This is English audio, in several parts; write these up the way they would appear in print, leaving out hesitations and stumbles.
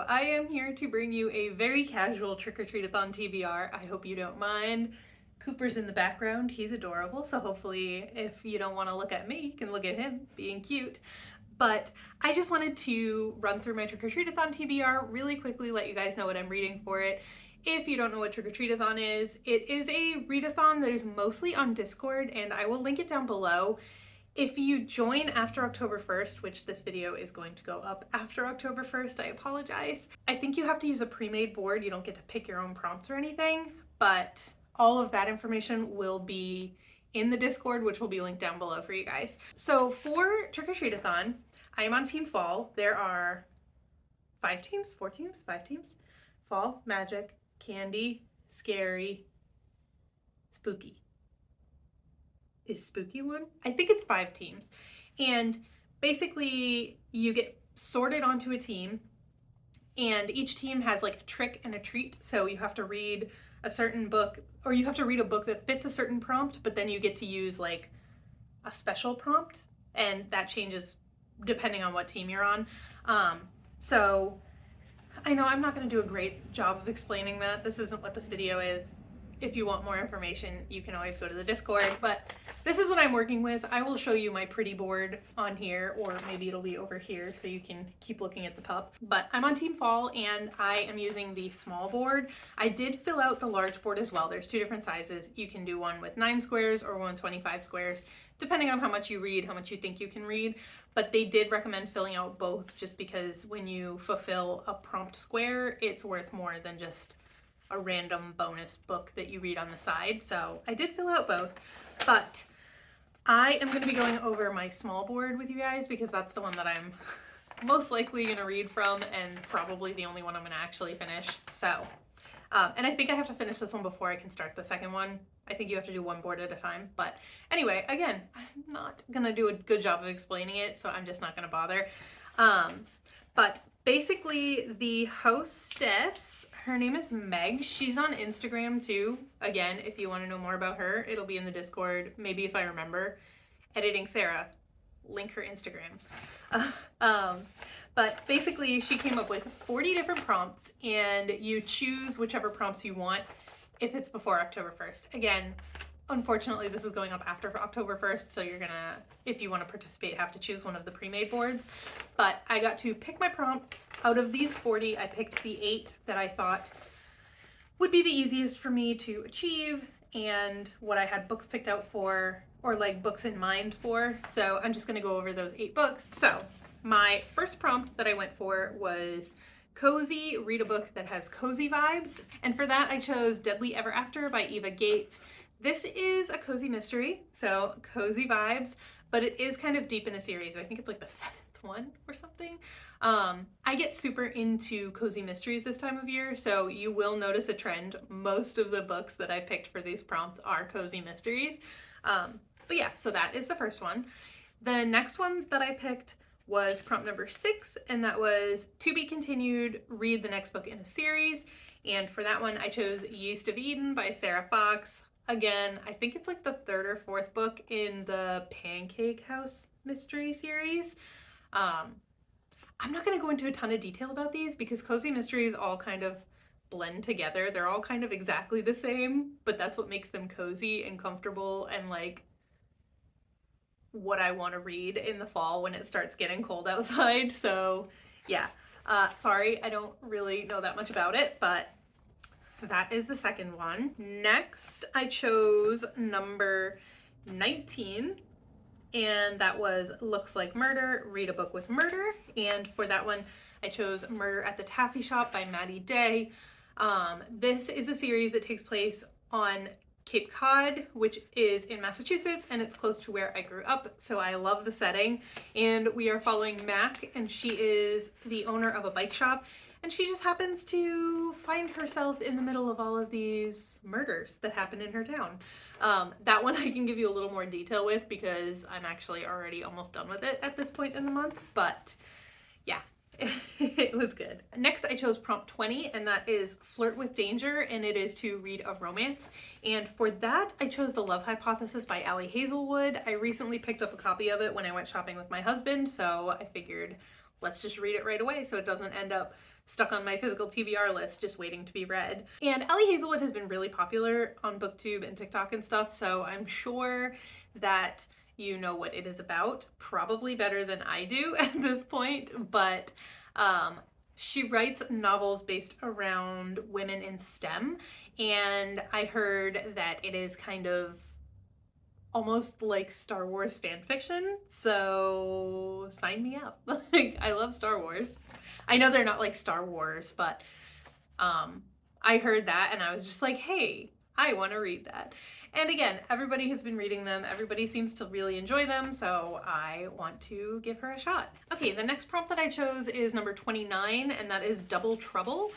Hello, I am here to bring you a very casual trick-or-treat-a-thon TBR. I hope you don't mind. Cooper's in the background. He's adorable, so hopefully if you don't want to look at me, you can look at him being cute. But I just wanted to run through my trick-or-treat-a-thon TBR really quickly, let you guys know what I'm reading for it. If you don't know what trick-or-treat-a-thon is, it is a readathon that is mostly on Discord, and I will link it down below. If you join after October 1st, which this video is going to go up after October 1st, I apologize. I think you have to use a pre-made board. You don't get to pick your own prompts or anything, but all of that information will be in the Discord, which will be linked down below for you guys. So for Trick-or-Treat-a-thon, I am on Team Fall. There are 5 teams, 4 teams, 5 teams. Fall, Magic, Candy, Scary, Spooky. Is Spooky one? I think it's 5 teams. And basically you get sorted onto a team, and each team has like a trick and a treat. So you have to read a certain book, or you have to read a book that fits a certain prompt, but then you get to use like a special prompt, and that changes depending on what team you're on. So I know I'm not going to do a great job of explaining that. This isn't what this video is. If you want more information, you can always go to the Discord, but this is what I'm working with. I will show you my pretty board on here, or maybe it'll be over here so you can keep looking at the pup. But I'm on Team Fall and I am using the small board. I did fill out the large board as well. There's 2 different sizes. You can do one with 9 squares or 125 squares, depending on how much you read, how much you think you can read. But they did recommend filling out both just because when you fulfill a prompt square, it's worth more than just a random bonus book that you read on the side. So I did fill out both, but I am going to be going over my small board with you guys because that's the one that I'm most likely going to read from, and probably the only one I'm going to actually finish. So, and I think I have to finish this one before I can start the second one. I think you have to do one board at a time. But anyway, again, I'm not going to do a good job of explaining it, so I'm just not going to bother. But basically the hostess, her name is Meg. She's on Instagram too. Again, if you want to know more about her, it'll be in the Discord. Maybe if I remember. Editing Sarah, link her Instagram. But basically she came up with 40 different prompts, and you choose whichever prompts you want if it's before October 1st. Again, unfortunately this is going up after October 1st, so you're gonna, if you want to participate, have to choose one of the pre-made boards. But I got to pick my prompts. Out of these 40, I picked the 8 that I thought would be the easiest for me to achieve, and what I had books picked out for, or like books in mind for. So I'm just gonna go over those 8 books. So my first prompt that I went for was cozy, read a book that has cozy vibes. And for that I chose Deadly Ever After by Eva Gates. This is a cozy mystery, so cozy vibes, but it is kind of deep in a series. I think it's like the 7th one or something. I get super into cozy mysteries this time of year, so you will notice a trend. Most of the books that I picked for these prompts are cozy mysteries. But yeah, so that is the first one. The next one that I picked was prompt number 6, and that was to be continued, read the next book in a series. And for that one, I chose Yeast of Eden by Sarah Fox. Again, I think it's like the 3rd or 4th book in the Pancake House mystery series. I'm not going to go into a ton of detail about these because cozy mysteries all kind of blend together. They're all kind of exactly the same, but that's what makes them cozy and comfortable and like what I want to read in the fall when it starts getting cold outside. So yeah, sorry, I don't really know that much about it, but that is the second one. Next, I chose number 19, and that was Looks Like Murder, Read a Book with Murder. And for that one, I chose Murder at the Taffy Shop by Maddie Day. This is a series that takes place on Cape Cod, which is in Massachusetts, and it's close to where I grew up, so I love the setting. And we are following Mac, and she is the owner of a bike shop, and she just happens to find herself in the middle of all of these murders that happen in her town. That one I can give you a little more detail with because I'm actually already almost done with it at this point in the month, but yeah, it was good. Next, I chose prompt 20, and that is Flirt with Danger, and it is to read a romance. And for that, I chose The Love Hypothesis by Allie Hazelwood. I recently picked up a copy of it when I went shopping with my husband, so I figured let's just read it right away so it doesn't end up stuck on my physical TBR list just waiting to be read. And Ellie Hazelwood has been really popular on BookTube and TikTok and stuff, so I'm sure that you know what it is about, probably better than I do at this point, but she writes novels based around women in STEM, and I heard that it is kind of almost like Star Wars fan fiction, so sign me up. Like, I love Star Wars. I know they're not like Star Wars, but I heard that and I was just like, hey, I want to read that. And again, everybody has been reading them. Everybody seems to really enjoy them, so I want to give her a shot. Okay, the next prompt that I chose is number 29, and that is Double Trouble.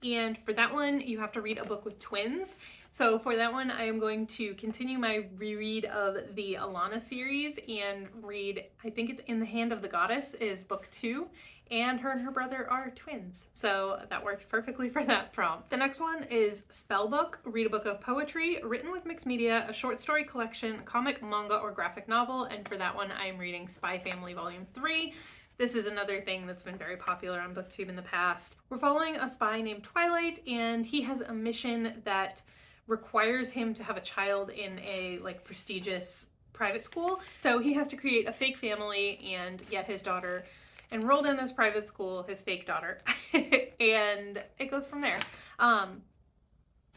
And for that one, you have to read a book with twins. So for that one, I am going to continue my reread of the Alana series and read, I think it's In the Hand of the Goddess is book 2. And her brother are twins, so that works perfectly for that prompt. The next one is Spellbook, read a book of poetry written with mixed media, a short story collection, comic, manga, or graphic novel, and for that one I'm reading Spy Family Volume 3. This is another thing that's been very popular on BookTube in the past. We're following a spy named Twilight, and he has a mission that requires him to have a child in a prestigious private school. So he has to create a fake family and get his daughter enrolled in this private school, his fake daughter, and it goes from there.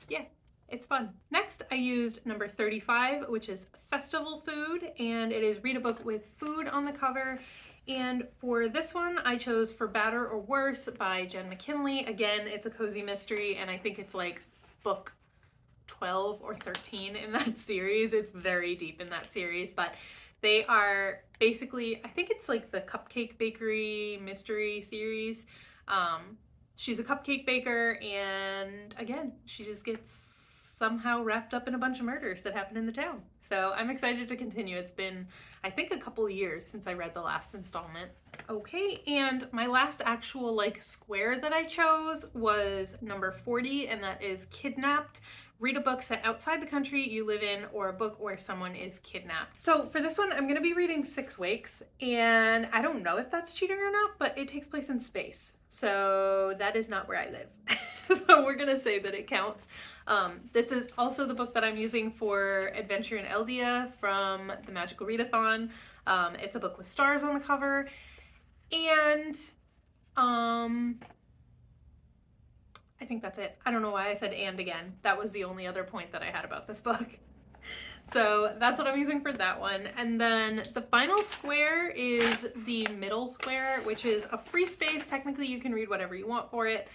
Yeah, it's fun. Next, I used number 35, which is Festival Food, and it is read a book with food on the cover. And for this one, I chose For Better or Worse by Jen McKinley. Again, it's a cozy mystery, and I think it's like book 12 or 13 in that series. It's very deep in that series, but they are basically, I think it's like the Cupcake Bakery mystery series. She's a cupcake baker, and again, she just gets somehow wrapped up in a bunch of murders that happen in the town. So I'm excited to continue. It's been, I think, a couple years since I read the last installment. Okay, and my last actual square that I chose was number 40, and that is Kidnapped. Read a book set outside the country you live in, or a book where someone is kidnapped. So for this one, I'm going to be reading Six Wakes, and I don't know if that's cheating or not, but it takes place in space. So that is not where I live. So we're going to say that it counts. This is also the book that I'm using for Adventure in Eldia from the Magical Readathon. It's a book with stars on the cover, and I think that's it. I don't know why I said and again. That was the only other point that I had about this book. So that's what I'm using for that one. And then the final square is the middle square, which is a free space. Technically, you can read whatever you want for it,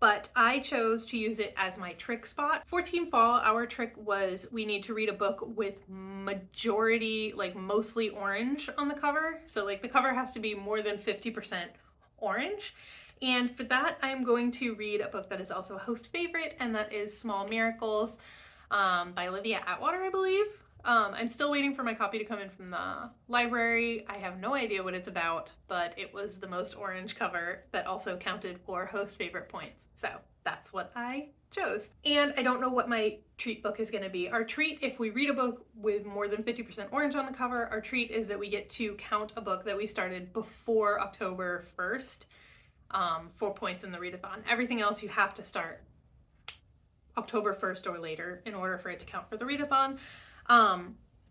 but I chose to use it as my trick spot. For Team Fall, our trick was we need to read a book with majority, mostly orange on the cover. So the cover has to be more than 50% orange. And for that, I'm going to read a book that is also a host favorite, and that is Small Miracles by Olivia Atwater, I believe. I'm still waiting for my copy to come in from the library. I have no idea what it's about, but it was the most orange cover that also counted for host favorite points. So that's what I chose. And I don't know what my treat book is going to be. Our treat, if we read a book with more than 50% orange on the cover, our treat is that we get to count a book that we started before October 1st. 4 points in the readathon. Everything else you have to start October 1st or later in order for it to count for the readathon.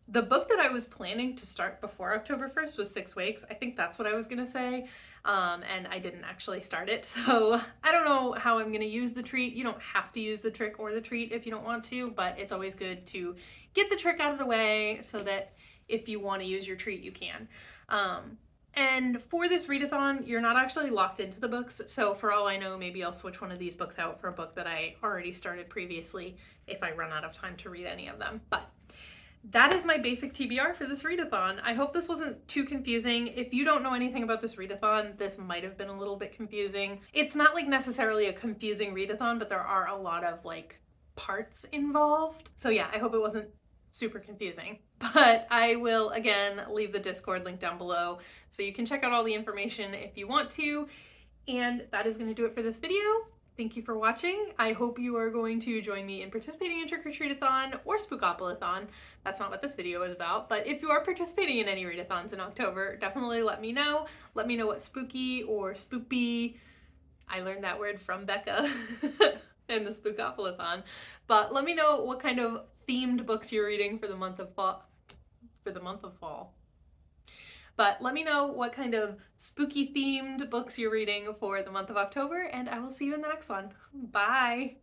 The book that I was planning to start before October 1st was Six Wakes. I think that's what I was gonna say, and I didn't actually start it. So I don't know how I'm gonna use the treat. You don't have to use the trick or the treat if you don't want to, but it's always good to get the trick out of the way so that if you want to use your treat, you can. And for this readathon, you're not actually locked into the books, so for all I know, maybe I'll switch one of these books out for a book that I already started previously if I run out of time to read any of them. But that is my basic TBR for this readathon. I hope this wasn't too confusing. If you don't know anything about this readathon, this might have been a little bit confusing. It's not necessarily a confusing readathon, but there are a lot of parts involved. So yeah, I hope it wasn't super confusing, but I will again leave the Discord link down below so you can check out all the information if you want to. And that is going to do it for this video. Thank you for watching. I hope you are going to join me in participating in Trick-or-Treat-a-thon or Spookopoly-thon. That's not what this video is about, but if you are participating in any readathons in October, definitely let me know. Let me know what spooky or spoopy, I learned that word from Becca in the Spookopoly-thon, but let me know what kind of themed books you're reading for the month of fall. But let me know what kind of spooky themed books you're reading for the month of October, and I will see you in the next one. Bye!